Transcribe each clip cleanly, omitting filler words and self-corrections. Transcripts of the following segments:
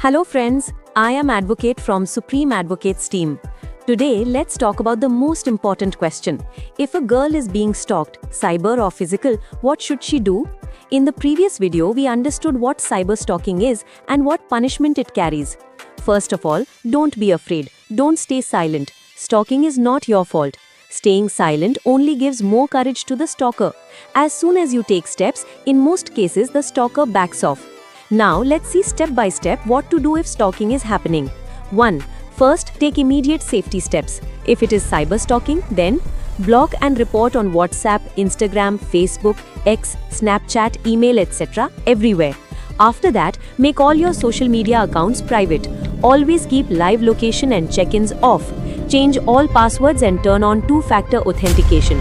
Hello friends, I am Advocate from Supreme Advocates team. Today, let's talk about the most important question. If a girl is being stalked, cyber or physical, what should she do? In the previous video, we understood what cyber stalking is and what punishment it carries. First of all, don't be afraid. Don't stay silent. Stalking is not your fault. Staying silent only gives more courage to the stalker. As soon as you take steps, in most cases, the stalker backs off. Now, let's see step by step what to do if stalking is happening. 1. First, take immediate safety steps. If it is cyber stalking, then block and report on WhatsApp, Instagram, Facebook, X, Snapchat, email, etc. everywhere. After that, make all your social media accounts private. Always keep live location and check-ins off. Change all passwords and turn on two-factor authentication.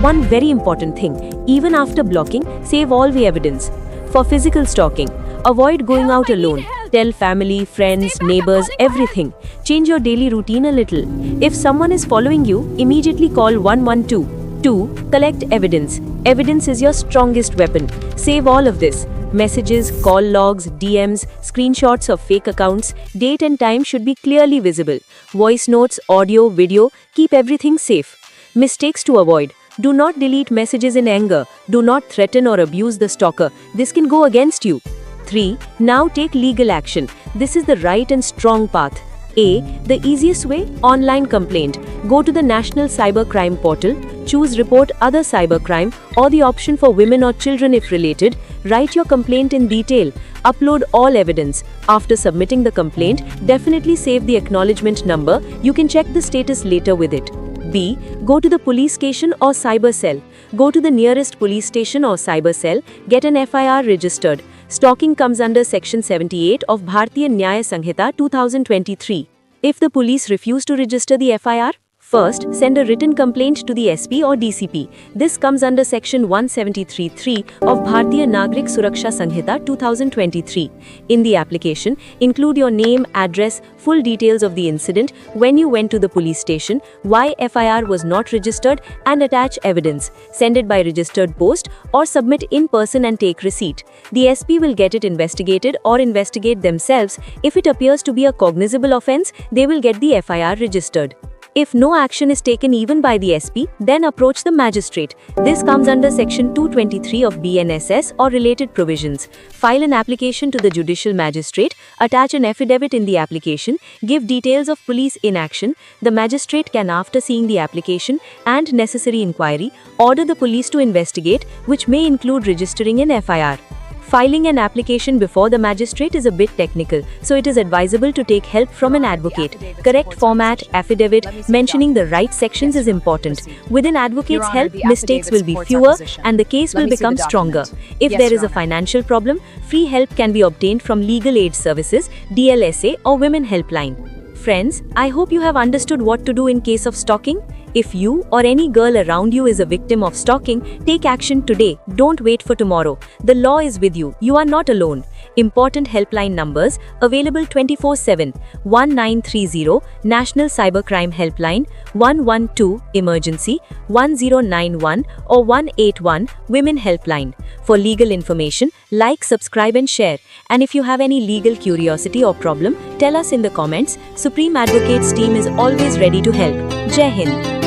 One very important thing, even after blocking, save all the evidence. For physical stalking, avoid going out alone. Tell family, friends, neighbors, everything. Change your daily routine a little. If someone is following you, immediately call 112. 2. Collect evidence. Evidence is your strongest weapon. Save all of this. Messages, call logs, DMs, screenshots of fake accounts, date and time should be clearly visible. Voice notes, audio, video, keep everything safe. Mistakes to avoid. Do not delete messages in anger. Do not threaten or abuse the stalker. This can go against you. 3. Now take legal action. This is the right and strong path. A. The easiest way? Online complaint. Go to the National Cyber Crime Portal, choose Report Other Cybercrime or the option for women or children if related. Write your complaint in detail. Upload all evidence. After submitting the complaint, definitely save the acknowledgement number. You can check the status later with it. B. Go to the police station or cyber cell. Go to the nearest police station or cyber cell. Get an FIR registered. Stalking comes under Section 78 of Bharatiya Nyaya Sanhita 2023. If the police refuse to register the FIR, first, send a written complaint to the SP or DCP. This comes under Section 173(3) of Bharatiya Nagrik Suraksha Sanhita 2023. In the application, include your name, address, full details of the incident, when you went to the police station, why FIR was not registered, and attach evidence. Send it by registered post or submit in person and take receipt. The SP will get it investigated or investigate themselves. If it appears to be a cognizable offence, they will get the FIR registered. If no action is taken even by the SP, then approach the magistrate. This comes under Section 223 of BNSS or related provisions. File an application to the judicial magistrate, attach an affidavit in the application, give details of police inaction. The magistrate can, after seeing the application and necessary inquiry, order the police to investigate, which may include registering an FIR. Filing an application before the magistrate is a bit technical, so it is advisable to take help from an advocate. Correct format, affidavit, mentioning the right sections is important. With an advocate's help, mistakes will be fewer and the case will become stronger. If there is a financial problem, free help can be obtained from Legal Aid Services, DLSA or Women Helpline. Friends, I hope you have understood what to do in case of stalking. If you or any girl around you is a victim of stalking, take action today. Don't wait for tomorrow. The law is with you. You are not alone. Important helpline numbers available 24/7. 1930 National Cybercrime Helpline, 112 Emergency, 1091 or 181 Women Helpline. For legal information, like, subscribe and share. And if you have any legal curiosity or problem, tell us in the comments. Supreme Advocates team is always ready to help. Jai Hind.